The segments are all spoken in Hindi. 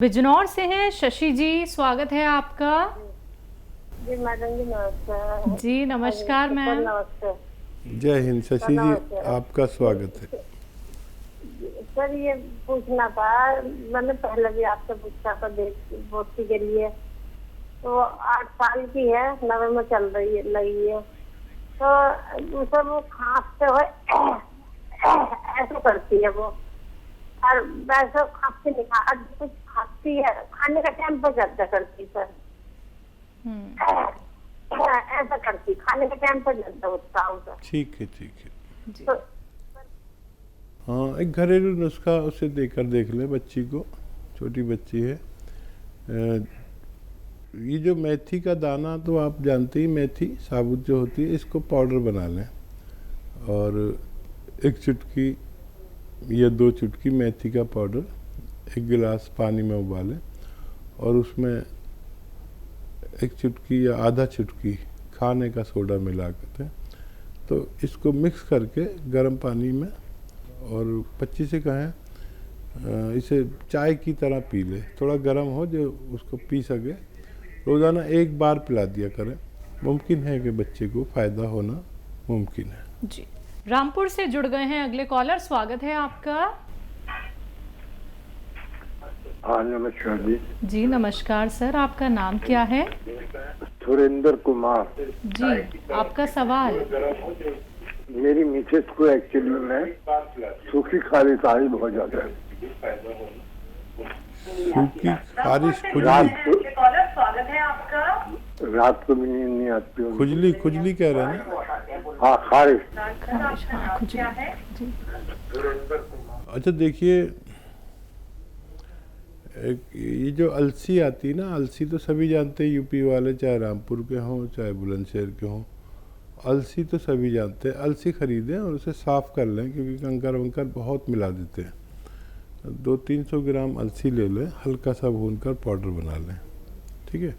बिजनौर से हैं शशि जी, स्वागत है आपका। जी मैडम जी नमस्कार। जी नमस्कार मैम। नमस्कार जय हिंद शशि जी, नमस्कार। आपका स्वागत है। सर ये पूछना था, मैंने पहले भी आपसे पूछा था बेटी के लिए, तो 8 साल की है, 9 में चल रही है लगी है, तो सर वो खांसते हुए ऐसे करती है वो, और वैसे खांसती नहीं, आज कुछ खांसती है, खाने का टाइम पर ज्यादा करती सर, ऐसा करती, खाने के टाइम पर ज्यादा होता है। ठीक है ठीक है। तो हाँ, एक घरेलू नुस्खा उसे देकर देख ले बच्ची को, छोटी बच्ची है। ये जो मेथी का दाना तो आप जानते ही, मेथी साबुत जो होती है, इसको पाउडर बना लें और 1 चुटकी या 2 चुटकी मेथी का पाउडर 1 गिलास पानी में उबालें और उसमें 1 चुटकी या आधा चुटकी खाने का सोडा मिला करते हैं, तो इसको मिक्स करके गर्म पानी में, और बच्ची से कहें इसे चाय की तरह पी ले, थोड़ा गर्म हो जो उसको पी सके, रोज़ाना 1 बार पिला दिया करें। मुमकिन है कि बच्चे को फ़ायदा होना मुमकिन है। जी रामपुर से जुड़ गए हैं अगले कॉलर, स्वागत है आपका। हाँ नमस्कार जी। जी नमस्कार सर, आपका नाम क्या है? सुरेंद्र कुमार जी आपका सवाल। मेरी मिसेस को एक्चुअली में सूखी खारिश आ रही बहुत ज्यादा है। सूखी खारिश, रात खुजली, को स्वागत है आपका। रात को भी नींद नहीं आती उनको। खुजली खुजली कह रहे हैं ना? हाँ खारिश। हाँ, खुजली। जी अच्छा देखिए, ये जो अलसी आती है ना, अलसी तो सभी जानते हैं, यूपी वाले चाहे रामपुर के हों चाहे बुलंदशहर के हों, अलसी तो सभी जानते हैं। अलसी खरीदें और उसे साफ़ कर लें, क्योंकि कंकर वंकर बहुत मिला देते हैं। 200-300 ग्राम अलसी ले लें, हल्का सा भूनकर पाउडर बना लें, ठीक है।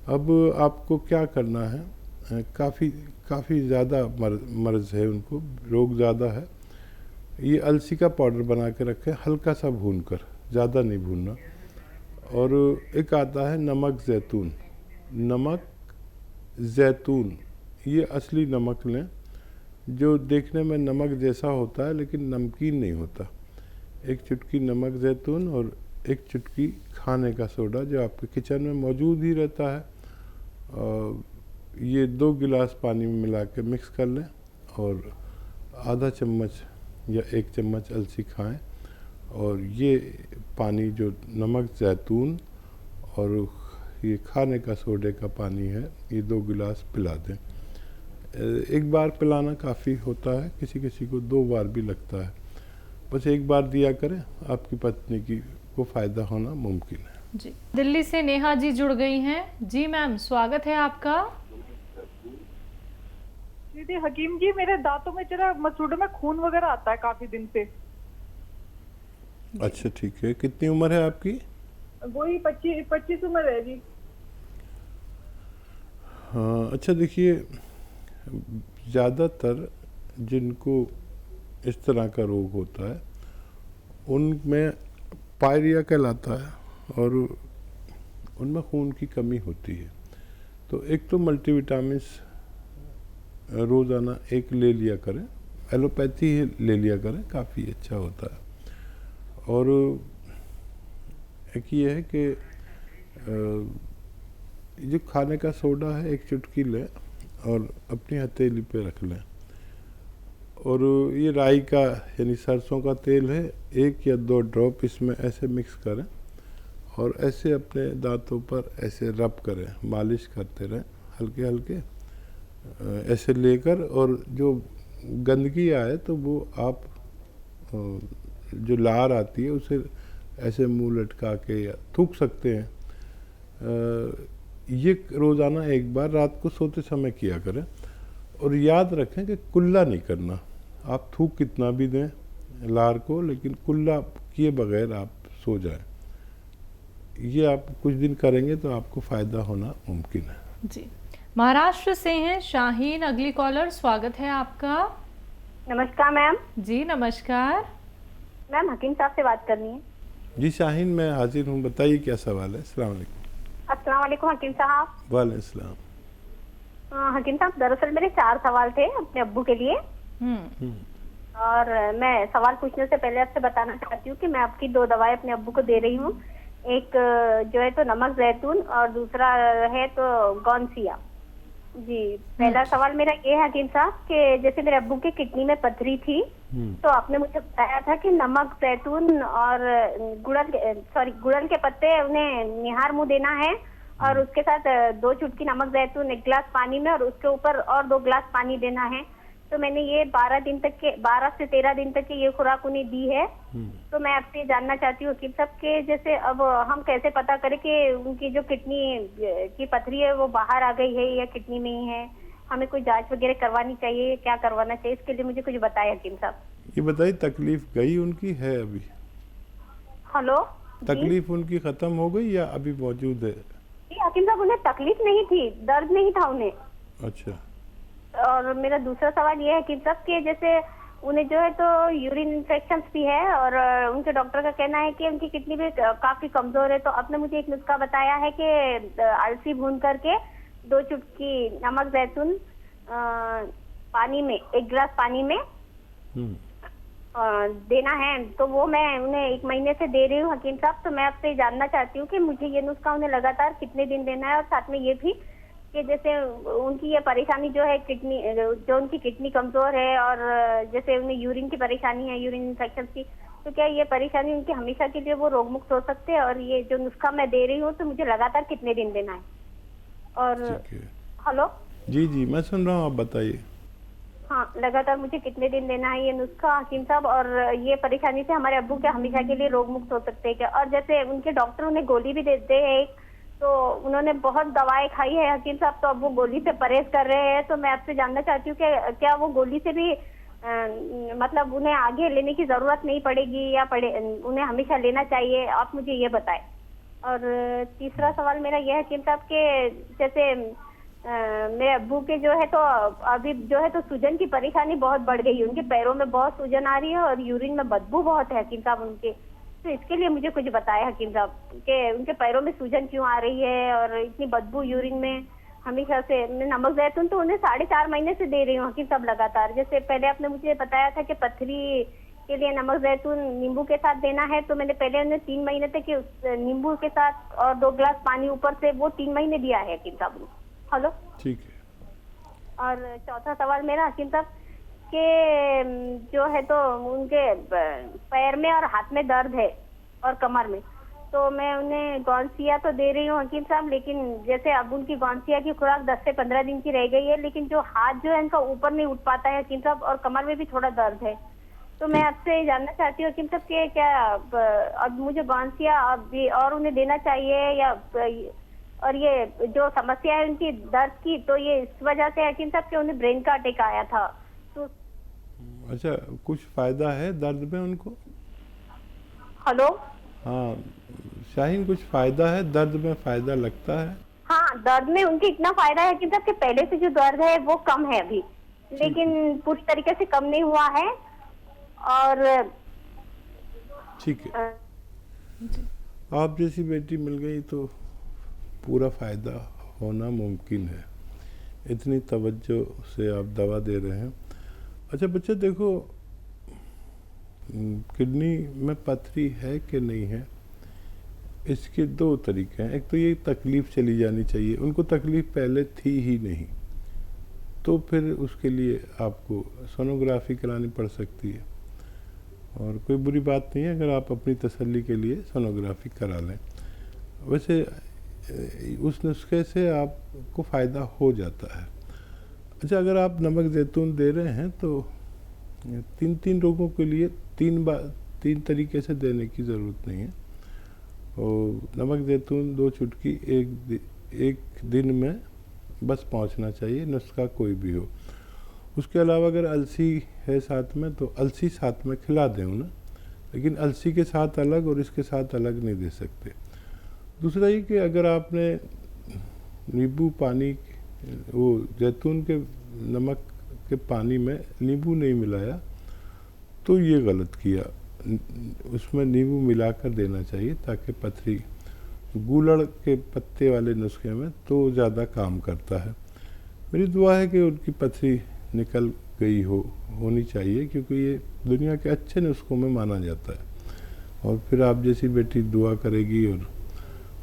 अब आपको क्या करना है, काफ़ी ज़्यादा मर्ज़ है उनको, रोग ज़्यादा है। ये अलसी का पाउडर बना के रखें, हल्का सा भूनकर, ज़्यादा नहीं भूनना। और एक आता है नमक ज़ैतून, नमक ज़ैतून, ये असली नमक लें जो देखने में नमक जैसा होता है लेकिन नमकीन नहीं होता। 1 चुटकी नमक ज़ैतून और 1 चुटकी खाने का सोडा जो आपके किचन में मौजूद ही रहता है, ये 2 गिलास पानी में मिला के मिक्स कर लें और आधा चम्मच या 1 चम्मच अलसी खाएं, और ये पानी जो नमक ज़ैतून और ये खाने का सोडे का पानी है, ये 2 गिलास पिला दें। 1 बार पिलाना काफ़ी होता है, किसी किसी को 2 बार भी लगता है, बस 1 बार दिया करें, आपकी पत्नी को फ़ायदा होना मुमकिन है। जी दिल्ली से नेहा जी जुड़ गई हैं। जी मैम स्वागत है आपका। दीदी हकीम जी, मेरे दांतों में जरा मसूड़ों में खून वगैरह आता है काफी दिन से। अच्छा ठीक है, कितनी उम्र है आपकी? वही 25 उम्र है जी। हाँ अच्छा देखिए, ज़्यादातर जिनको इस तरह का रोग होता है उनमें पायरिया कहलाता है और उनमें खून की कमी होती है। तो एक तो मल्टीविटामिन्स रोज़ाना 1 ले लिया करें, एलोपैथी ही ले लिया करें, काफ़ी अच्छा होता है। और एक ये है कि जो खाने का सोडा है 1 चुटकी लें और अपनी हथेली पे रख लें, और ये राई का यानी सरसों का तेल है, 1 या 2 ड्रॉप इसमें ऐसे मिक्स करें और ऐसे अपने दांतों पर ऐसे रब करें, मालिश करते रहें हल्के हल्के ऐसे लेकर, और जो गंदगी आए तो वो आप जो लार आती है उसे ऐसे मुंह लटका के या थूक सकते हैं। ये रोज़ाना 1 बार रात को सोते समय किया करें, और याद रखें कि कुल्ला नहीं करना। आप थूक कितना भी दें लार को, लेकिन कुल्ला किए बगैर आप सो जाएं। ये आप कुछ दिन करेंगे तो आपको फ़ायदा होना मुमकिन है। जी महाराष्ट्र से हैं शाहीन अगली कॉलर, स्वागत है आपका। नमस्कार मैम। जी नमस्कार। मैम हकीम साहब से बात करनी है। जी शाहीन, मैं हाजिर हूँ, बताइए क्या सवाल है। अस्सलाम वालेकुम। अस्सलाम वालेकुम हकीम साहब। वालेकुम सलाम। हकीम साहब, दरअसल मेरे 4 सवाल थे अपने अब्बू के लिए। और मैं सवाल पूछने से पहले आपसे बताना चाहती हूँ कि मैं आपकी 2 दवाएं अपने अब्बू को दे रही हूँ। एक जो है तो नमक जैतून और दूसरा है तो गौनसिया। जी, पहला सवाल मेरा ये है हकीम साहब कि जैसे मेरे अब्बू के किडनी में पथरी थी, तो आपने मुझे बताया था कि नमक जैतून और गुड़हल के पत्ते उन्हें निहार मुंह देना है और उसके साथ 2 चुटकी नमक जैतून 1 गिलास पानी में और उसके ऊपर और 2 गिलास पानी देना है। तो मैंने ये 12 से 13 दिन तक की ये खुराक उन्हें दी है। तो मैं आपसे ये जानना चाहती हूँ कि सबके जैसे अब हम कैसे पता करें कि उनकी जो किडनी की पथरी है वो बाहर आ गई है या किडनी में ही है? हमें कोई जांच वगैरह करवानी चाहिए, क्या करवाना चाहिए? इसके लिए मुझे कुछ बताएं हकीम साहब। ये बताइए, तकलीफ गई उनकी है अभी? हेलो, तकलीफ उनकी खत्म हो गई या अभी मौजूद है? जी हकीम साहब, उन्हें तकलीफ नहीं थी, दर्द नहीं था उन्हें। अच्छा। और मेरा दूसरा सवाल ये है कि सबके जैसे उन्हें जो है तो यूरिन इन्फेक्शन भी है और उनके डॉक्टर का कहना है कि उनकी किडनी भी काफी कमजोर है। तो आपने मुझे एक नुस्खा बताया है कि अलसी भून करके 2 चुटकी नमक जैतून पानी में 1 गिलास पानी में देना है। तो वो मैं उन्हें 1 महीने से दे रही हूँ हकीम साहब। तो मैं आपसे जानना चाहती हूँ कि मुझे ये नुस्खा उन्हें लगातार कितने दिन देना है और साथ में ये भी कि जैसे उनकी ये परेशानी जो है किडनी, जो उनकी किडनी कमजोर है और जैसे उन्हें यूरिन की परेशानी है, यूरिन इन्फेक्शन की, तो क्या ये परेशानी उनकी हमेशा के लिए वो रोग मुक्त हो सकते हैं? और ये जो नुस्खा मैं दे रही हूँ तो मुझे लगातार कितने दिन देना है? और हेलो, जी जी मैं सुन रहा हूँ, आप बताइए। हाँ, लगातार मुझे कितने दिन देना है ये नुस्खा हकीम साहब? और ये परेशानी से हमारे अब्बू के हमेशा के लिए रोग मुक्त हो सकते हैं क्या? और जैसे उनके डॉक्टर उन्हें गोली भी देते हैं, तो उन्होंने बहुत दवाएं खाई है हकीम साहब, तो अब वो गोली से परहेज कर रहे हैं। तो मैं आपसे जानना चाहती हूँ कि क्या वो गोली से भी मतलब उन्हें आगे लेने की जरूरत नहीं पड़ेगी या उन्हें हमेशा लेना चाहिए? आप मुझे ये बताएं। और तीसरा सवाल मेरा यह है हकीम साहब के जैसे मेरे अब्बू के जो है तो अभी जो है तो सूजन की परेशानी बहुत बढ़ गई है, उनके पैरों में बहुत सूजन आ रही है और यूरिन में बदबू बहुत है हकीम साहब उनके। तो इसके लिए मुझे कुछ बताया हकीम साहब कि उनके पैरों में सूजन क्यों आ रही है और इतनी बदबू यूरिन में हमेशा से। मैं नमक जैतून तो उन्हें 4.5 महीने से दे रही हूँ हकीम साहब लगातार। जैसे पहले आपने मुझे बताया था कि पथरी के लिए नमक जैतून नींबू के साथ देना है, तो मैंने पहले उन्हें 3 महीने तक नींबू के साथ और 2 गिलास पानी ऊपर से वो 3 महीने दिया है हकीम साहब। हेलो, ठीक है। और चौथा सवाल मेरा हकीम साहब के जो है तो उनके पैर में और हाथ में दर्द है और कमर में, तो मैं उन्हें गौनसिया तो दे रही हूँ हकीम साहब, लेकिन जैसे अब उनकी गौनसिया की खुराक 10 से 15 दिन की रह गई है, लेकिन जो हाथ जो है उनका ऊपर नहीं उठ पाता है हकीम साहब और कमर में भी थोड़ा दर्द है। तो मैं आपसे जानना चाहती हूँ हकीम साहब कि क्या अब मुझे गौनसिया अब भी और उन्हें देना चाहिए या और ये जो समस्या है उनकी दर्द की, तो ये इस वजह से हकीम साहब कि उन्हें ब्रेन का अटैक आया था। तो अच्छा, कुछ फायदा है दर्द में उनको? हेलो, हाँ शाहीन, कुछ फायदा है दर्द में? फायदा लगता है? हाँ, दर्द में उनके इतना फायदा है कि कि पहले से जो दर्द है वो कम है अभी, लेकिन पूरी तरीके से कम नहीं हुआ है। और ठीक है, आप जैसी बेटी मिल गई तो पूरा फायदा होना मुमकिन है। इतनी तवज्जो से आप दवा दे रहे हैं। अच्छा बच्चे, देखो किडनी में पथरी है कि नहीं है, इसके 2 तरीके हैं। एक तो ये तकलीफ़ चली जानी चाहिए, उनको तकलीफ़ पहले थी ही नहीं, तो फिर उसके लिए आपको सोनोग्राफी करानी पड़ सकती है और कोई बुरी बात नहीं है अगर आप अपनी तसल्ली के लिए सोनोग्राफी करा लें। वैसे उस नुस्खे से आपको फ़ायदा हो जाता है। अच्छा, अगर आप नमक जैतून दे रहे हैं तो 3 रोगों के लिए 3 तरीके से देने की ज़रूरत नहीं है। और नमक जैतून 2 चुटकी एक दिन में बस पहुंचना चाहिए, नुस्खा कोई भी हो। उसके अलावा अगर अलसी है साथ में तो अलसी साथ में खिला दें ना, लेकिन अलसी के साथ अलग और इसके साथ अलग नहीं दे सकते। दूसरा ये कि अगर आपने नींबू पानी, वो जैतून के नमक के पानी में नींबू नहीं मिलाया तो ये गलत किया। उसमें नींबू मिलाकर देना चाहिए, ताकि पथरी, गूलड़ के पत्ते वाले नुस्खे में तो ज़्यादा काम करता है। मेरी दुआ है कि उनकी पथरी निकल गई होनी चाहिए, क्योंकि ये दुनिया के अच्छे नुस्खों में माना जाता है। और फिर आप जैसी बेटी दुआ करेगी और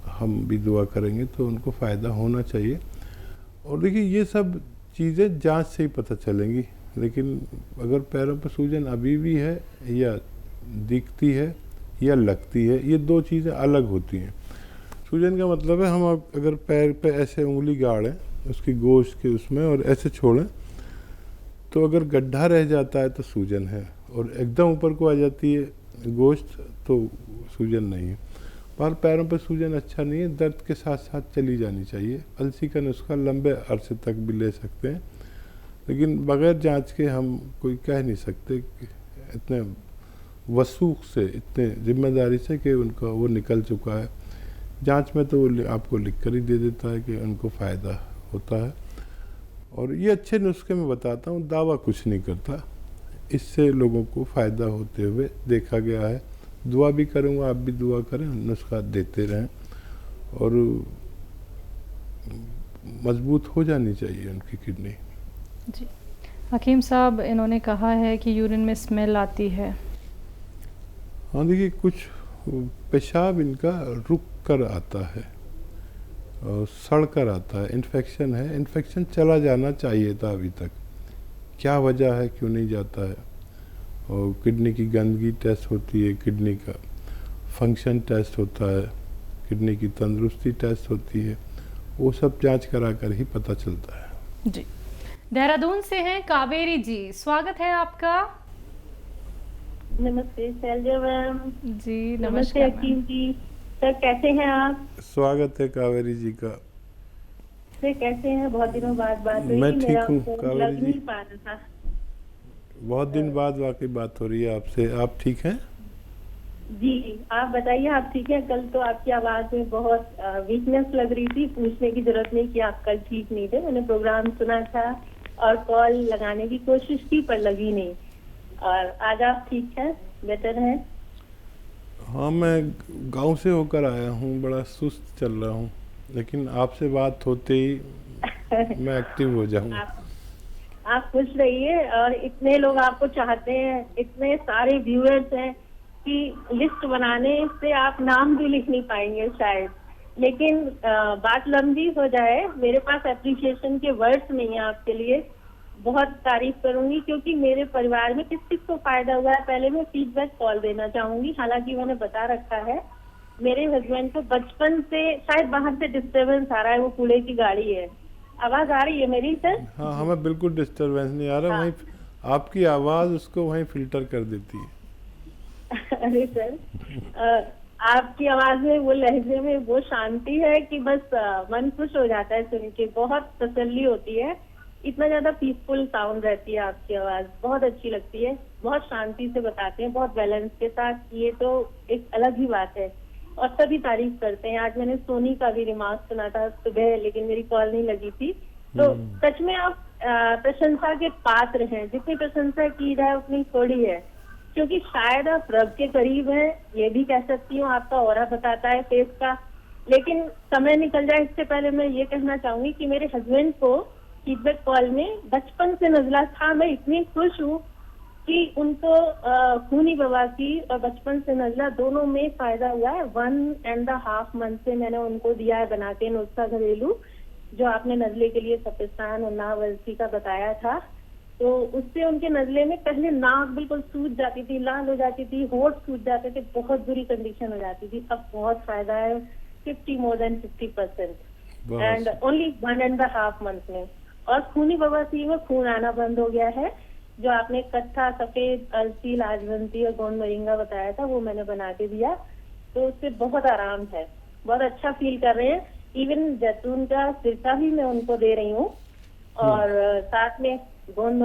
हम भी दुआ करेंगे तो उनको फ़ायदा होना चाहिए। और देखिए, ये सब चीज़ें जांच से ही पता चलेंगी, लेकिन अगर पैरों पर सूजन अभी भी है या दिखती है या लगती है, ये दो चीज़ें अलग होती हैं। सूजन का मतलब है हम अगर पैर पे ऐसे उंगली गाड़ें उसकी गोश्त के उसमें और ऐसे छोड़ें, तो अगर गड्ढा रह जाता है तो सूजन है, और एकदम ऊपर को आ जाती है गोश्त तो सूजन नहीं है। पर पैरों पर सूजन अच्छा नहीं है, दर्द के साथ साथ चली जानी चाहिए। अलसी का नुस्खा लंबे अरसे तक भी ले सकते हैं, लेकिन बगैर जांच के हम कोई कह नहीं सकते कि इतने वसूख से, इतने जिम्मेदारी से कि उनका वो निकल चुका है। जांच में तो वो आपको लिख कर ही दे देता है कि उनको फ़ायदा होता है। और ये अच्छे नुस्खे मैं बताता हूँ, दावा कुछ नहीं करता, इससे लोगों को फ़ायदा होते हुए देखा गया है। दुआ भी करूँगा, आप भी दुआ करें, नुस्खा देते रहें, और मजबूत हो जानी चाहिए उनकी किडनी। जी हकीम साहब, इन्होंने कहा है कि यूरिन में स्मेल आती है। हाँ देखिए, कुछ पेशाब इनका रुक कर आता है और सड़ कर आता है, इन्फेक्शन है, इन्फेक्शन चला जाना चाहिए था अभी तक, क्या वजह है, क्यों नहीं जाता है। और किडनी की गंदगी टेस्ट होती है, किडनी का फंक्शन टेस्ट होता है, किडनी की तंदुरुस्ती टेस्ट होती है, वो सब जांच करा कर ही पता चलता है। जी देहरादून से हैं कावेरी जी, स्वागत है आपका। नमस्ते शैलजा मैम। जी नमस्ते नमस्कार हकीम जी। सर कैसे हैं आप? स्वागत है कावेरी जी का। सर कैसे हैं? बहुत दिनों बाद बात हुई। मैं ठीक मेरा हूँ फोन कावेरी लग जी। नहीं पा रहा था। बहुत दिन बाद वाकई बात हो रही है आपसे। आप ठीक हैं? जी आप बताइए, आप ठीक हैं? कल तो आपकी आवाज में बहुत वीकनेस लग रही थी, पूछने की जरूरत नहीं कि आप कल ठीक नहीं थे। मैंने प्रोग्राम सुना था और कॉल लगाने की कोशिश की पर लगी नहीं, और आज आप ठीक हैं, बेटर हैं? हाँ, मैं गांव से होकर आया हूँ, बड़ा सुस्त चल रहा हूँ, लेकिन आपसे बात होते ही मैं एक्टिव हो जाऊँ। आप खुश रहिए, और इतने लोग आपको चाहते हैं, इतने सारे व्यूअर्स हैं कि लिस्ट बनाने से आप नाम भी लिख नहीं पाएंगे शायद। लेकिन बात लंबी हो जाए, मेरे पास एप्रिसिएशन के वर्ड्स नहीं है आपके लिए। बहुत तारीफ करूंगी, क्योंकि मेरे परिवार में किस किस को फायदा हुआ है। पहले मैं फीडबैक कॉल देना चाहूंगी, हालांकि मैंने बता रखा है। मेरे हस्बैंड को बचपन से शायद बाहर से डिस्टरबेंस आ रहा है, वो कूड़े की गाड़ी है। आवाज आ रही है मेरी सर? हाँ, हमें बिल्कुल डिस्टरबेंस नहीं आ रहा। हाँ। वहीं आपकी आवाज़ उसको वहीं फिल्टर कर देती है। अरे सर, आपकी आवाज में, वो लहजे में वो शांति है कि बस मन खुश हो जाता है सुन के, बहुत तसल्ली होती है। इतना ज्यादा पीसफुल साउंड रहती है आपकी आवाज, बहुत अच्छी लगती है, बहुत शांति से बताते हैं, बहुत बैलेंस के साथ। ये तो एक अलग ही बात है, और सभी तारीफ करते हैं। आज मैंने सोनी का भी रिमार्क सुना था सुबह, लेकिन मेरी कॉल नहीं लगी थी। तो सच में आप प्रशंसा के पात्र हैं। जितनी प्रशंसा की जाए उतनी थोड़ी है, क्योंकि शायद आप रब के करीब हैं, ये भी कह सकती हूँ। आपका ऑरा बताता है फेस का। लेकिन समय निकल जाए, इससे पहले मैं ये कहना चाहूंगी कि मेरे हस्बैंड को फीडबैक कॉल में बचपन से नजला था। मैं इतनी खुश हूँ कि उनको खूनी बवासीर और बचपन से नजला दोनों में फायदा हुआ है। 1.5 मंथ से मैंने उनको दिया है बना के नुस्खा घरेलू, जो आपने नजले के लिए सफेस्तान और नाव अलसी का बताया था। तो उससे उनके नजले में पहले नाक बिल्कुल सूज जाती थी, लाल हो जाती थी, होठ सूज जाते थे, बहुत बुरी कंडीशन हो जाती थी। अब बहुत फायदा है, 50% एंड ओनली 1.5 मंथ में। और खूनी बवासीर में खून आना बंद हो गया है। जो आपने कत्था, सफेद, अलसी, लाजवंती और गोंद मोरिंगा बताया था, वो मैंने बना के दिया, तो उससे बहुत आराम है, बहुत अच्छा फील कर रहे हैं। इवन जैतून का सिरका भी मैं उनको दे रही हूँ, और साथ में गोंद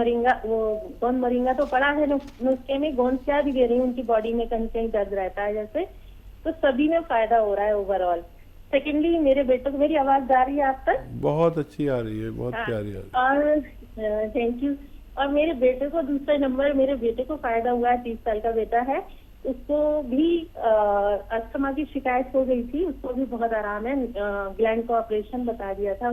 मोरिंगा तो पड़ा है नुस्खे में, गोंद चाय भी दे रही हूँ। उनकी बॉडी में कहीं कहीं दर्द रहता है जैसे, तो सभी में फायदा हो रहा है ओवरऑल। सेकेंडली, मेरे बेटों को, मेरी आवाज जा रही है आप तक? बहुत अच्छी आ रही है, बहुत प्यारी आ रही है। और थैंक यू। और मेरे बेटे को दूसरे नंबर, मेरे बेटे को फायदा हुआ है, 30 साल का बेटा है। उसको भी अस्थमा की शिकायत हो गई थी, उसको भी बहुत आराम है। ग्लैंड का ऑपरेशन बता दिया था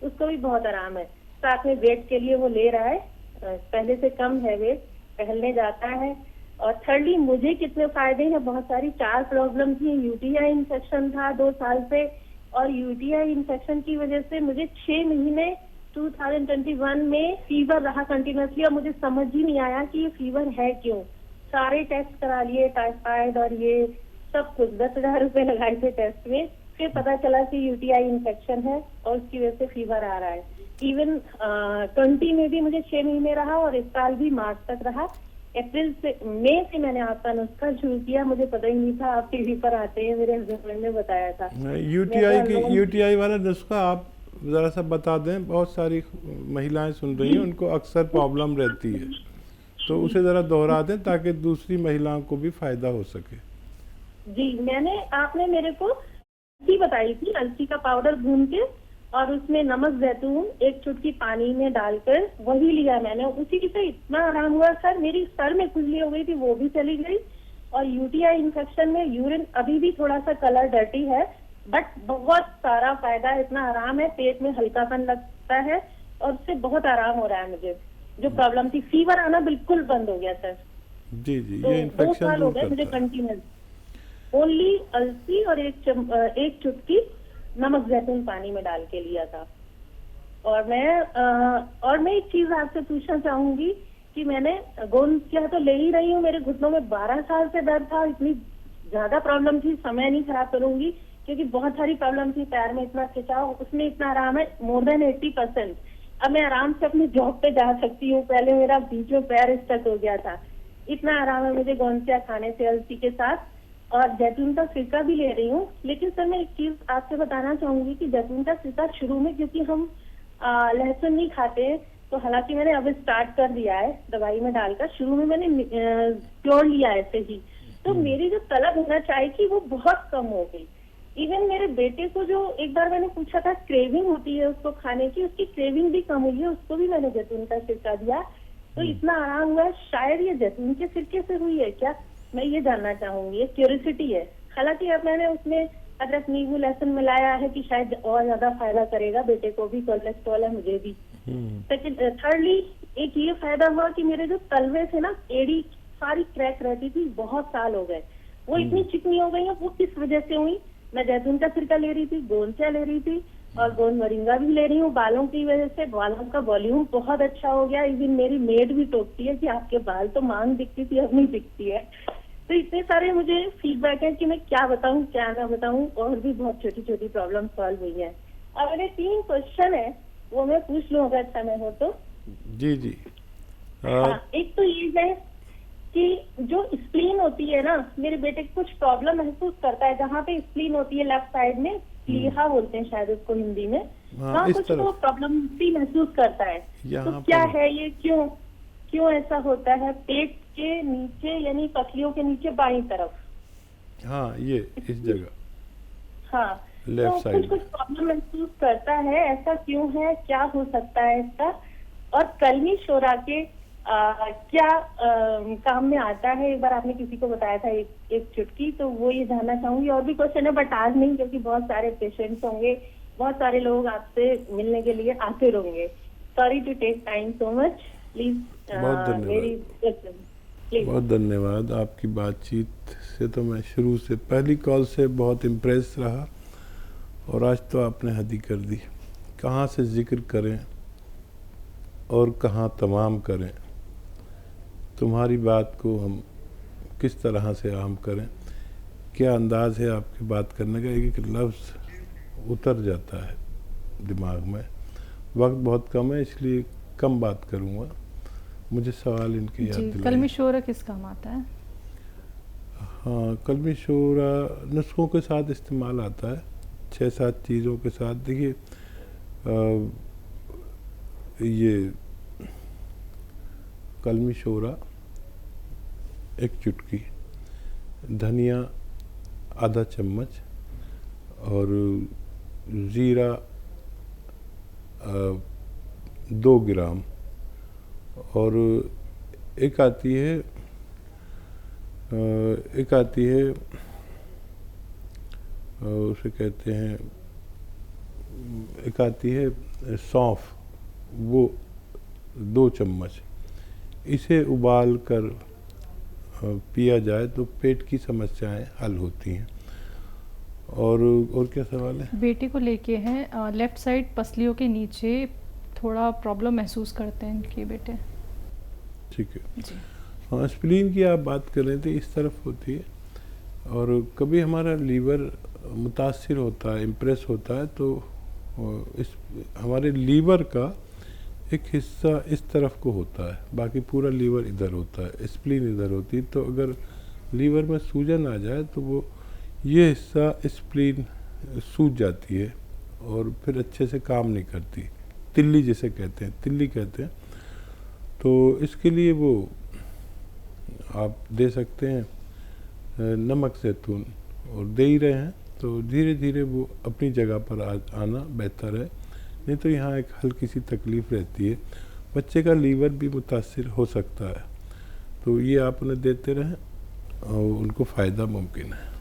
उसको भी बहुत आराम है। साथ में वेट के लिए वो ले रहा है, पहले से कम है वेट, टहलने जाता है। और थर्डली मुझे कितने फायदे हैं, बहुत सारी 4 प्रॉब्लम थी। यूटीआई इन्फेक्शन था 2 साल से, और यूटीआई इन्फेक्शन की वजह से मुझे 6 महीने 2021 में फीवर रहा कंटिन्यूसली, और मुझे समझ ही नहीं आया कि ये फीवर है क्यों। सारे टेस्ट करा लिए, टाइफाइड और ये सब कुछ, 10,000 रुपए लगाए थे टेस्ट में। फिर पता चला कि यूटीआई इन्फेक्शन है और उसकी वजह से फीवर आ रहा है। इवन 20 में भी मुझे 6 महीने रहा, और इस साल भी मार्च तक रहा। अप्रैल से मई से मैंने आपका नुस्खा शुरू किया, मुझे पता ही नहीं था आप टीवी पर आते हैं, मेरे हस्बैंड ने बताया था। यूटीआई वाला नुस्खा आप ज़रा सा बता दें, बहुत सारी महिलाएं सुन रही हैं, उनको अक्सर प्रॉब्लम रहती है, तो उसे ज़रा दोहरा दें ताकि दूसरी महिलाओं को भी फायदा हो सके। जी, आपने मेरे को अलसी बताई थी, अलसी का पाउडर भून के और उसमें नमक जैतून 1 चुटकी पानी में डालकर वही लिया मैंने। उसी से इतना आराम हुआ सर, मेरी सर में खुजली हो गई थी वो भी चली गई, और यूटीआई इन्फेक्शन में यूरिन अभी भी थोड़ा सा कलर डर्टी है, बट बहुत सारा फायदा, इतना आराम है, पेट में हल्कापन लगता है और उससे बहुत आराम हो रहा है मुझे। जो प्रॉब्लम थी, फीवर आना बिल्कुल बंद हो गया सर। जी जी, तो ये 2 इन्फेक्शन साल हो दूर गए मुझे करता है। कंटिन्यूस ओनली अलसी और 1 चुटकी नमक जैतून पानी में डाल के लिया था। और मैं एक चीज आपसे पूछना चाहूंगी कि मैंने गोंद तो ले ही रही हूँ, मेरे घुटनों में 12 साल से दर्द था, इतनी ज्यादा प्रॉब्लम थी, समय नहीं खराब करूंगी क्योंकि बहुत सारी प्रॉब्लम थी, पैर में इतना खिंचाव, उसमें इतना आराम है, मोर देन 80%। अब मैं आराम से अपनी जॉब पे जा सकती हूँ, पहले मेरा बीच में पैर स्टक हो गया था। इतना आराम है मुझे गोंद खाने से अलसी के साथ, और जैतून का सिरका भी ले रही हूँ। लेकिन सर मैं एक चीज आपसे बताना चाहूंगी कि जैतून का सिरका शुरू में, क्योंकि हम लहसुन नहीं खाते, तो हालांकि मैंने अब स्टार्ट कर दिया है दवाई में डालकर, शुरू में मैंने प्योर लिया ऐसे ही, तो मेरी जो तलब होना चाय की वो बहुत कम हो गई। इवन मेरे बेटे को जो एक बार मैंने पूछा था क्रेविंग होती है उसको खाने की, उसकी क्रेविंग भी कम हुई है, उसको भी मैंने जैतून का सिरका दिया, तो इतना आराम हुआ है। शायद ये जैतून के सिरके से हुई है क्या, मैं ये जानना चाहूंगी, ये क्यूरियोसिटी है। हालांकि अब मैंने उसमें अदरक नींबू लहसुन मिलाया है कि शायद और ज्यादा फायदा करेगा, बेटे को भी कोलेस्ट्रॉल है, मुझे भी। सेकंड थर्डली एक ये फायदा हुआ कि मेरे जो तलवे थे ना, एड़ी सारी क्रैक रहती थी, बहुत साल हो गए, वो इतनी चिकनी हो गई है। वो किस वजह से हुई, मैं जैतून का सिरका ले रही थी, गोंद ले रही थी और गोंद मोरिंगा भी ले रही हूँ। बालों की वजह से बालों का वॉल्यूम बहुत अच्छा हो गया। इवन मेरी मेड भी टोकती है कि आपके बाल तो मांग दिखती थी, अब नहीं दिखती है। तो इतने सारे मुझे फीडबैक है कि मैं क्या बताऊं क्या ना बताऊं, और भी बहुत छोटी छोटी प्रॉब्लम सॉल्व हुई है। अब मेरे 3 क्वेश्चन है, वो मैं पूछ लूं अगर समय हो तो। जी जी। हाँ, एक तो ये है कि जो स्प्लीन होती है ना, मेरे बेटे को कुछ प्रॉब्लम महसूस करता है, जहाँ पे स्प्लीन होती है लेफ्ट साइड में, प्लीहा बोलते हैं शायद उसको हिंदी में, वहाँ कुछ तो प्रॉब्लम भी महसूस करता है। तो क्या है ये, क्यों ऐसा होता है? पेट के नीचे यानी पसलियों के नीचे बाईं तरफ, हाँ ये इस जगह, हाँ, लेफ्ट साइड कुछ प्रॉब्लम महसूस करता है, ऐसा क्यों है, क्या हो सकता है इसका? और कलमी शोरा के क्या काम में आता है? एक बार आपने किसी को बताया था एक चुटकी, तो वो ये जानना चाहूंगी। और भी क्वेश्चन है बट आज नहीं, क्योंकि बहुत सारे पेशेंट्स होंगे, बहुत सारे लोग आपसे मिलने के लिए आते रहेंगे। Sorry to take time so much, please. बहुत धन्यवाद। आपकी बातचीत से तो मैं शुरू से, पहली कॉल से बहुत इम्प्रेस रहा, और आज तो आपने हद ही कर दी। कहाँ से जिक्र करें और कहाँ तमाम करें, तुम्हारी बात को हम किस तरह से आम करें, क्या अंदाज़ है आपकी बात करने का, एक एक लफ्ज़ उतर जाता है दिमाग में। वक्त बहुत कम है इसलिए कम बात करूँगा। मुझे सवाल इनके याद दिलाइए। कलमी शोरा किस काम आता है? हाँ, कलमी शोरा नुस्खों के साथ इस्तेमाल आता है, 6-7 चीज़ों के साथ। देखिए ये कलमी शोरा 1 चुटकी, धनिया आधा चम्मच, और ज़ीरा 2 ग्राम, और एक आती है एक आती है उसे कहते हैं, एक आती है सौंफ, वो 2 चम्मच, इसे उबाल कर पिया जाए तो पेट की समस्याएं हल होती हैं। और क्या सवाल है? बेटे को लेके हैं, लेफ्ट साइड पसलियों के नीचे थोड़ा प्रॉब्लम महसूस करते हैं इनके बेटे। ठीक है। जी। हाँ, स्प्लीन की आप बात कर रहे थे, इस तरफ होती है और कभी हमारा लीवर मुतासिर होता है, इम्प्रेस होता है, तो इस हमारे लीवर का एक हिस्सा इस तरफ को होता है, बाकी पूरा लीवर इधर होता है, स्प्लीन इधर होती है। तो अगर लीवर में सूजन आ जाए तो वो ये हिस्सा स्प्लीन सूज जाती है और फिर अच्छे से काम नहीं करती, तिल्ली जिसे कहते हैं, तिल्ली कहते हैं। तो इसके लिए वो आप दे सकते हैं नमक ज़ैतून, और दे ही रहे हैं तो धीरे धीरे वो अपनी जगह पर आना बेहतर है। नहीं तो यहाँ एक हल्की सी तकलीफ़ रहती है, बच्चे का लीवर भी मुतासिर हो सकता है, तो ये आप उन्हें देते रहें और उनको फ़ायदा मुमकिन है।